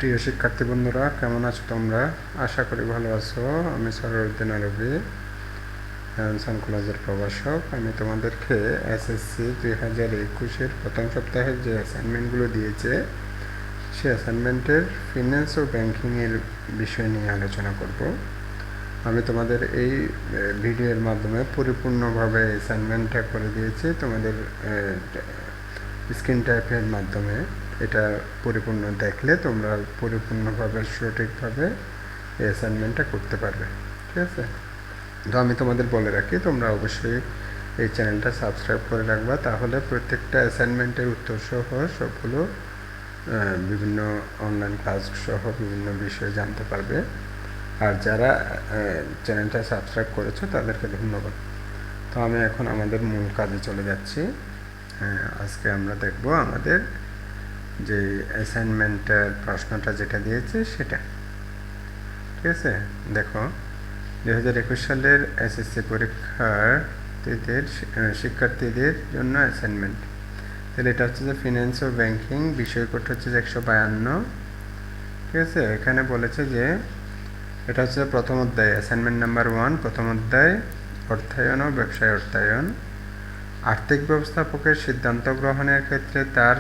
প্রিয় শিক্ষার্থী বন্ধুরা, কেমন আছো তোমরা? আশা করি ভালো আছো। আমি সরওয়ারউদ্দিন আরবি, কলেজের প্রভাষক। আমি তোমাদেরকে এসএসসি 2021-এর প্রথম সপ্তাহের যে অ্যাসাইনমেন্টগুলো দিয়েছে, সেই অ্যাসাইনমেন্টের ফিন্যান্স ও ব্যাংকিংয়ের বিষয় নিয়ে আলোচনা করব। আমি তোমাদের এই ভিডিওর মাধ্যমে পরিপূর্ণভাবে অ্যাসাইনমেন্টটা করে দিয়েছি তোমাদের স্ক্রিন টাইপের মাধ্যমে। এটা পরিপূর্ণ দেখলে তোমরা পরিপূর্ণভাবে সঠিকভাবে এই অ্যাসাইনমেন্টটা করতে পারবে। ঠিক আছে? তো আমি তোমাদের বলে রাখি, তোমরা অবশ্যই এই চ্যানেলটা সাবস্ক্রাইব করে রাখবা, তাহলে প্রত্যেকটা অ্যাসাইনমেন্টের উত্তর সহ সবগুলো বিভিন্ন অনলাইন ক্লাস সহ বিভিন্ন বিষয় জানতে পারবে। আর যারা চ্যানেলটা সাবস্ক্রাইব করেছো তাদেরকে ধন্যবাদ। তো আমি এখন আমাদের মূল কাজে চলে যাচ্ছি। আজকে আমরা দেখব আমাদের যে অ্যাসাইনমেন্টের প্রশ্নটা যেটা দিয়েছে সেটা। ঠিক আছে? দেখো, 2021 সালের এসএসসি শিক্ষার্থীদের জন্য অ্যাসাইনমেন্ট। তাহলে এটা হচ্ছে যে ফিন্যান্স ও ব্যাংকিং, বিষয় কোড হচ্ছে যে 152। ঠিক আছে? এখানে বলেছে যে এটা হচ্ছে প্রথম অধ্যায়, অ্যাসাইনমেন্ট নাম্বার 1, প্রথম অধ্যায়, অর্থায়ন ও ব্যবসায় অর্থায়ন। আর্থিক ব্যবস্থাপকের সিদ্ধান্ত গ্রহণের ক্ষেত্রে তার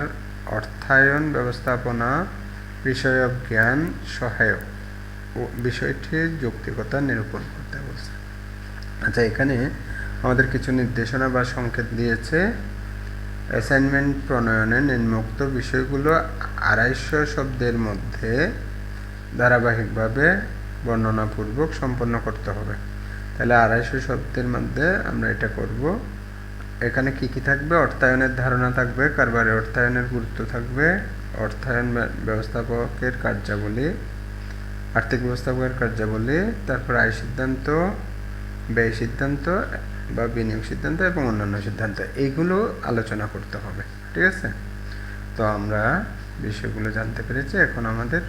অর্থায়ন ব্যবস্থাপনা বিষয়ক জ্ঞান সহায়ক ও বিষয়টির যৌক্তিকতা নিরূপণ করতে বলছে। আচ্ছা, এখানে আমাদের কিছু নির্দেশনা বা সংকেত দিয়েছে। অ্যাসাইনমেন্ট প্রণয়নে নিম্নোক্ত বিষয়গুলো 250 শব্দের মধ্যে ধারাবাহিকভাবে বর্ণনাপূর্বক সম্পন্ন করতে হবে। তাহলে 250 শব্দের মধ্যে আমরা এটা করব। এখানে কি কি থাকবে? অর্থায়নের ধারণা থাকবে, কারবারে অর্থায়নের গুরুত্ব থাকবে, অর্থায়ন ব্যবস্থাপকের কার্যাবলী, আর্থিক ব্যবস্থাপকের কার্যাবলী, তারপর আয় সিদ্ধান্ত, ব্যয় সিদ্ধান্ত বা বিনিয়োগ সিদ্ধান্ত এবং অন্যান্য সিদ্ধান্ত, এইগুলো আলোচনা করতে হবে। ঠিক আছে? তো আমরা বিষয়গুলো জানতে পেরেছি। এখন আমাদের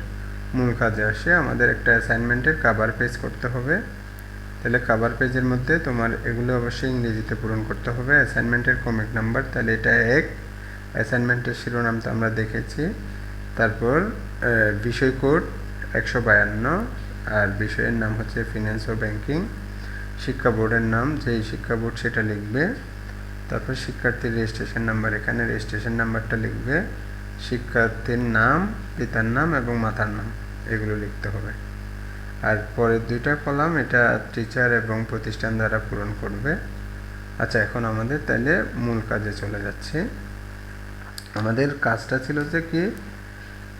মূল কাজে আসে। আমাদের একটা অ্যাসাইনমেন্টের কভার পেজ করতে হবে। তাহলে কভার পেজের মধ্যে তোমার এগুলো অবশ্যই ইংরেজিতে পূরণ করতে হবে। অ্যাসাইনমেন্টের কমিক নাম্বার, তাহলে এটা 1। অ্যাসাইনমেন্টের শিরোনামটা আমরা দেখেছি। তারপর বিষয় কোড 152, আর বিষয়ের নাম হচ্ছে ফিন্যান্স ও ব্যাংকিং। শিক্ষা বোর্ডের নাম, যেই শিক্ষা বোর্ড সেটা লিখবে। তারপর শিক্ষার্থীর রেজিস্ট্রেশন নাম্বার, এখানে রেজিস্ট্রেশন নাম্বারটা লিখবে। শিক্ষার্থীর নাম, পিতার নাম এবং মাতার নাম, এগুলো লিখতে হবে। আর পরের দুইটা কলাম এটা টিচার এবং প্রতিষ্ঠান দ্বারা পূরণ করবে। আচ্ছা, এখন আমাদের তাইলে মূল কাজে চলে যাচ্ছে। আমাদের কাজটা ছিল যে কি,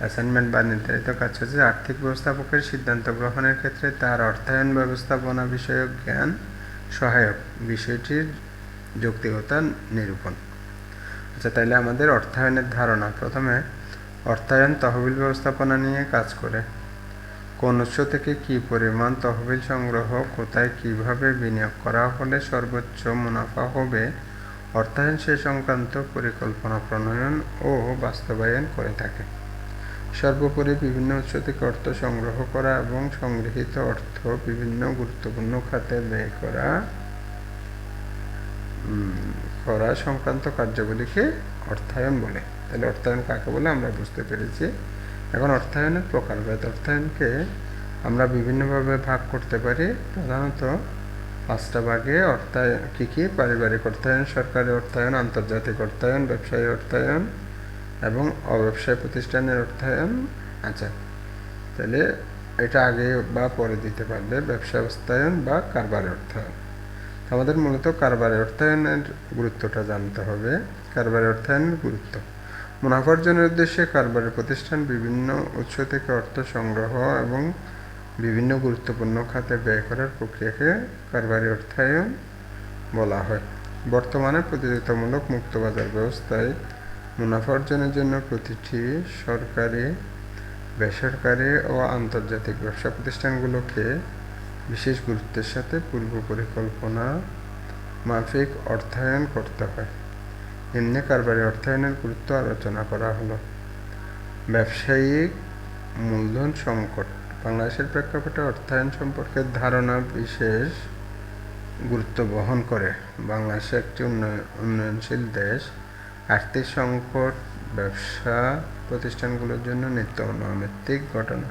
অ্যাসাইনমেন্ট বা নির্ধারিত কাজ হচ্ছে আর্থিক ব্যবস্থাপকের সিদ্ধান্ত গ্রহণের ক্ষেত্রে তার অর্থায়ন ব্যবস্থাপনা বিষয়ক জ্ঞান সহায়ক বিষয়টির যৌক্তিকতা নিরূপণ। আচ্ছা, তাইলে আমাদের অর্থায়নের ধারণা। প্রথমে, অর্থায়ন তহবিল ব্যবস্থাপনা নিয়ে কাজ করে। কোন উৎস থেকে কী পরিমাণ তহবিল সংগ্রহ, কোথায় কীভাবে বিনিয়োগ করা হলে সর্বোচ্চ মুনাফা হবে, অর্থায়ন সে সংক্রান্ত পরিকল্পনা প্রণয়ন ও বাস্তবায়ন করে থাকে। সর্বোপরি, বিভিন্ন উৎস থেকে অর্থ সংগ্রহ করা এবং সংগৃহীত অর্থ বিভিন্ন গুরুত্বপূর্ণ খাতে ব্যয় করা সংক্রান্ত কার্যাবলীকে অর্থায়ন বলে। তাহলে অর্থায়ন কাকে বলে আমরা বুঝতে পেরেছি। এখন অর্থায়নের প্রকারভেদ। অর্থায়নকে আমরা বিভিন্নভাবে ভাগ করতে পারি, প্রধানত 5টা ভাগে। অর্থায়ন কী কী? পারিবারিক অর্থায়ন, সরকারি অর্থায়ন, আন্তর্জাতিক অর্থায়ন, ব্যবসায়ী অর্থায়ন এবং অব্যবসায় প্রতিষ্ঠানের অর্থায়ন। আচ্ছা, তাহলে এটা আগে বা পরে দিতে পারলে ব্যবসা অর্থায়ন বা কারবারি অর্থায়ন। আমাদের মূলত কারবারি অর্থায়নের গুরুত্বটা জানতে হবে। কারবারি অর্থায়নের গুরুত্ব: মুনাফা অর্জনের উদ্দেশ্যে কারবারি প্রতিষ্ঠান বিভিন্ন উৎস থেকে অর্থ সংগ্রহ এবং বিভিন্ন গুরুত্বপূর্ণ খাতে ব্যয় করার প্রক্রিয়াকে কারবারি অর্থায়ন বলা হয়। বর্তমানে প্রতিযোগিতামূলক মুক্তবাজার ব্যবস্থায় মুনাফা অর্জনের জন্য প্রতিটি সরকারি, বেসরকারি ও আন্তর্জাতিক ব্যবসা প্রতিষ্ঠানগুলোকে বিশেষ গুরুত্বের সাথে পূর্ব পরিকল্পনা মাফিক অর্থায়ন করতে হয়। নিম্নে কারবারি অর্থায়নের গুরুত্ব আলোচনা করা হলো। ব্যবসায়িক মূলধন সংকট। বাংলাদেশের প্রেক্ষাপটে অর্থায়ন সম্পর্কে ধারণা বিশেষ গুরুত্ব বহন করে। বাংলাদেশ একটি উন্নয়নশীল দেশ। আর্থিক সংকট ব্যবসা প্রতিষ্ঠানগুলোর জন্য নিত্য অনৈমিত্তিক ঘটনা,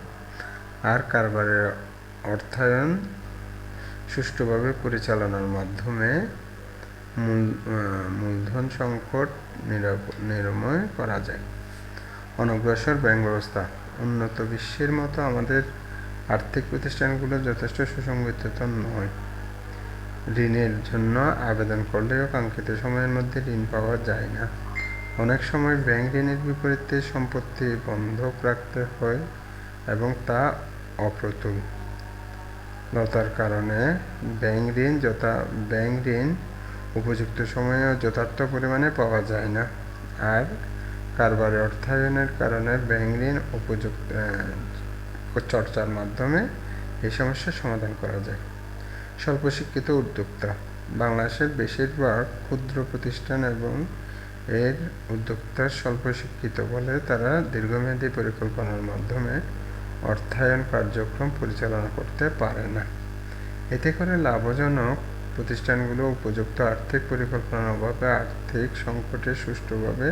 আর কারবারের অর্থায়ন সুষ্ঠুভাবে পরিচালনার মাধ্যমে মূলধন সংকট নিরাময় করা যায়। অনগ্রসর ব্যাংক ব্যবস্থা। উন্নত বিশ্বের মতো আমাদের আর্থিক প্রতিষ্ঠানগুলো যথেষ্ট সুসংগঠিত নয়। ঋণের জন্য আবেদন করলেও কাঙ্ক্ষিত সময়ের মধ্যে ঋণ পাওয়া যায় না। অনেক সময় ব্যাংক ঋণের বিপরীতে সম্পত্তি বন্ধক রাখতে হয় এবং তা অপ্রতুলতার কারণে ব্যাংক ঋণ উপযুক্ত সময়ে ও যথার্থ পরিমাণে পাওয়া যায় না। আর কারবারের অর্থায়নের কারণে ব্যাংক ঋণ উপযুক্ত চর্চার মাধ্যমে এই সমস্যার সমাধান করা যায়। স্বল্প শিক্ষিত উদ্যোক্তা। বাংলাদেশের বেশিরভাগ ক্ষুদ্র প্রতিষ্ঠান এবং এর উদ্যোক্তা স্বল্প শিক্ষিত বলে তারা দীর্ঘমেয়াদী পরিকল্পনার মাধ্যমে অর্থায়ন কার্যক্রম পরিচালনা করতে পারে না। এতে করে লাভজনক প্রতিষ্ঠানগুলো উপযুক্ত আর্থিক পরিকল্পনার অভাবে আর্থিক সংকটে সুষ্ঠুভাবে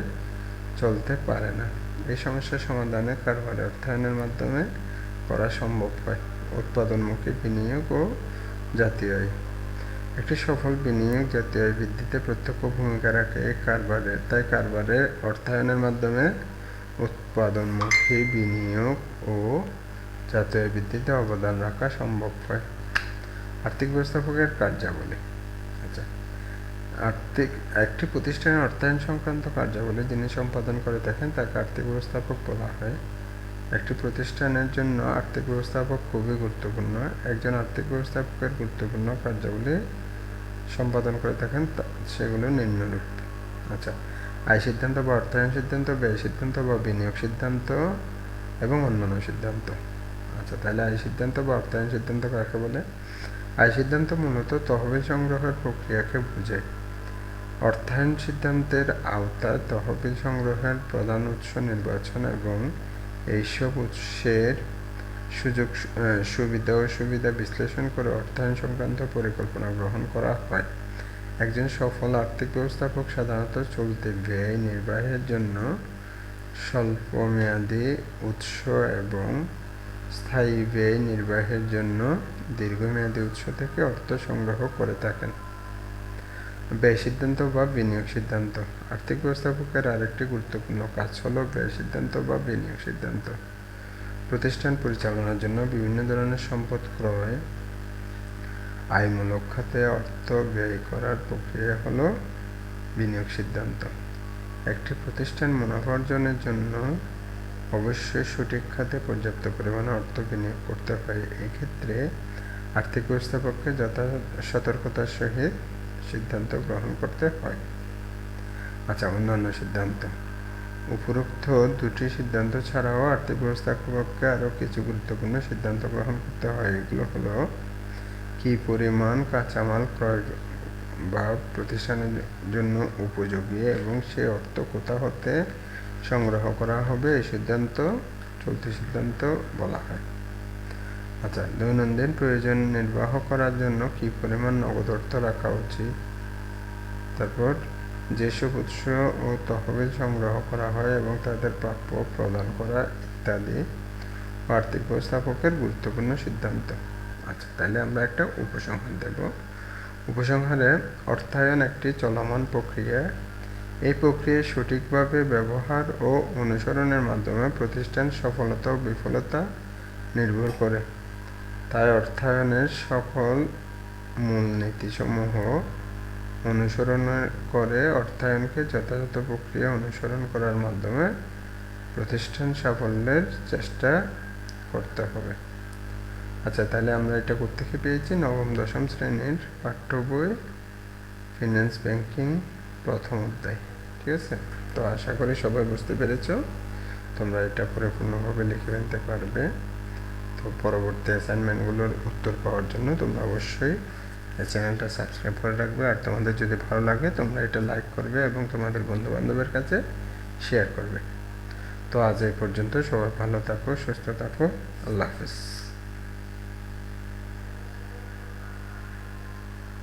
চলতে পারে না। এই সমস্যার সমাধানে কারবারের অর্থায়নের মাধ্যমে করা সম্ভব হয়। উৎপাদনমুখী বিনিয়োগ ও জাতীয় একটি সফল বিনিয়োগ জাতীয় আয় বৃদ্ধিতে প্রত্যক্ষ ভূমিকা রাখে তাই কারবারের অর্থায়নের মাধ্যমে উৎপাদনমুখী বিনিয়োগ ও জাতীয় আয় বৃদ্ধিতে অবদান রাখা সম্ভব হয়। আর্থিক ব্যবস্থাপকের কার্যাবলী। আচ্ছা, একটি প্রতিষ্ঠানের অর্থায়ন সংক্রান্ত কার্যাবলী যিনি সম্পাদন করে থাকেন তাকে আর্থিক ব্যবস্থাপক বলা হয়। একটি প্রতিষ্ঠানের জন্য আর্থিক ব্যবস্থাপক খুবই গুরুত্বপূর্ণ। একজন আর্থিক ব্যবস্থাপকের গুরুত্বপূর্ণ কার্যাবলী সম্পাদন করে থাকেন সেগুলো নিম্নরূপ। আচ্ছা, আয় সিদ্ধান্ত বা অর্থায়ন সিদ্ধান্ত, ব্যয় সিদ্ধান্ত বা বিনিয়োগ সিদ্ধান্ত এবং অন্যান্য সিদ্ধান্ত। আচ্ছা, তাহলে আয় সিদ্ধান্ত বা অর্থায়ন সিদ্ধান্ত কাকে বলে? আয় সিদ্ধান্ত মূলত তহবিল সংগ্রহের প্রক্রিয়াকে বোঝায়। অর্থায়ন সিদ্ধান্তের আওতায় তহবিল সংগ্রহের প্রধান উৎস নির্বাচন এবং এইসব উৎসের সুবিধা ও অসুবিধা বিশ্লেষণ করে অর্থায়ন সংক্রান্ত পরিকল্পনা গ্রহণ করা হয়। একজন সফল আর্থিক ব্যবস্থাপক সাধারণত চলতি ব্যয় নির্বাহের জন্য স্বল্পমেয়াদী উৎস এবং স্থায়ী ব্যয় নির্বাহের জন্য দীর্ঘমেয়াদী উৎস থেকে অর্থ সংগ্রহ করে থাকেন। ব্যয় সিদ্ধান্ত বা বিনিয়োগ সিদ্ধান্ত। আর্থিক ব্যবস্থাপকের আরেকটি গুরুত্বপূর্ণ কাজ হলো ব্যয় সিদ্ধান্ত বা বিনিয়োগ সিদ্ধান্ত। প্রতিষ্ঠান পরিচালনার জন্য বিভিন্ন ধরনের সম্পদ ক্রয়, আয়মূলক খাতে অর্থ ব্যয় করার প্রক্রিয়া হলো বিনিয়োগ সিদ্ধান্ত। একটি প্রতিষ্ঠান মুনাফা অর্জনের জন্য অবশ্যই সঠিক খাতে পর্যাপ্ত পরিমাণে অর্থ বিনিয়োগ করতে হয়। এক্ষেত্রে আর্থিক ব্যবস্থাপককে সতর্কতার সহিত সিদ্ধান্ত গ্রহণ করতে হয়। আচ্ছা, অন্যান্য সিদ্ধান্ত। উপরোক্ত দুটি সিদ্ধান্ত ছাড়াও আর্থিক ব্যবস্থাপককে আরও কিছু গুরুত্বপূর্ণ সিদ্ধান্ত গ্রহণ করতে হয়। এগুলো হলো কী পরিমাণ কাঁচামাল ক্রয় বা প্রতিষ্ঠানের জন্য উপযোগী এবং সে অর্থ কোথা হতে সংগ্রহ করা হবে, এই সিদ্ধান্ত চলতি সিদ্ধান্ত বলা হয়। আচ্ছা, দৈনন্দিন প্রয়োজন নির্বাহ করার জন্য কী পরিমাণ নগদ অর্থ রাখা উচিত, তারপর যেসব উৎস ও তহবিল সংগ্রহ করা হয় এবং তাদের প্রাপ্য প্রদান করা ইত্যাদি আর্থিক ব্যবস্থাপকের গুরুত্বপূর্ণ সিদ্ধান্ত। আচ্ছা, তাহলে আমরা একটা উপসংহার দেব। উপসংহারে অর্থায়ন একটি চলমান প্রক্রিয়া। এই প্রক্রিয়ায় সঠিকভাবে ব্যবহার ও অনুসরণের মাধ্যমে প্রতিষ্ঠান সফলতা ও বিফলতা নির্ভর করে। তাই অর্থায়নের সকল মূলনীতিসমূহ অনুসরণ করে অর্থায়নকে যথাযথ প্রক্রিয়া অনুসরণ করার মাধ্যমে প্রতিষ্ঠান সাফল্যের চেষ্টা করতে হবে। আচ্ছা, তাহলে আমরা এটা কোত্থেকে পেয়েছি? নবম দশম শ্রেণীর পাঠ্য বই ফিন্যান্স ব্যাংকিং প্রথম অধ্যায়। ঠিক আছে, তো আশা করি সবাই বুঝতে পেরেছ। তোমরা এটা পরিপূর্ণভাবে লিখে ফেলতে পারবে। তো পরবর্তী অ্যাসাইনমেন্টগুলোর উত্তর পাওয়ার জন্য তোমরা অবশ্যই এই চ্যানেলটা সাবস্ক্রাইব করে রাখবে। আর তোমাদের যদি ভালো লাগে তোমরা এটা লাইক করবে এবং তোমাদের বন্ধুবান্ধবের কাছে শেয়ার করবে। তো আজ এই পর্যন্ত। সবাই ভালো থাকো, সুস্থ থাকো। আল্লাহ হাফেজ।